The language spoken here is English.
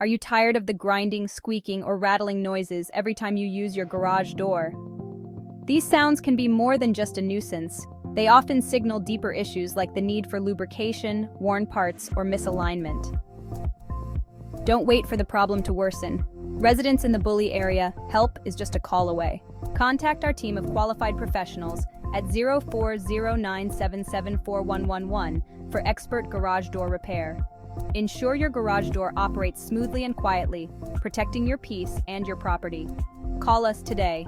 Are you tired of the grinding, squeaking, or rattling noises every time you use your garage door? These sounds can be more than just a nuisance. They often signal deeper issues like the need for lubrication, worn parts, or misalignment. Don't wait for the problem to worsen. Residents in the Bulli area, help is just a call away. Contact our team of qualified professionals at 0409774111 for expert garage door repair. Ensure your garage door operates smoothly and quietly, protecting your peace and your property. Call us today.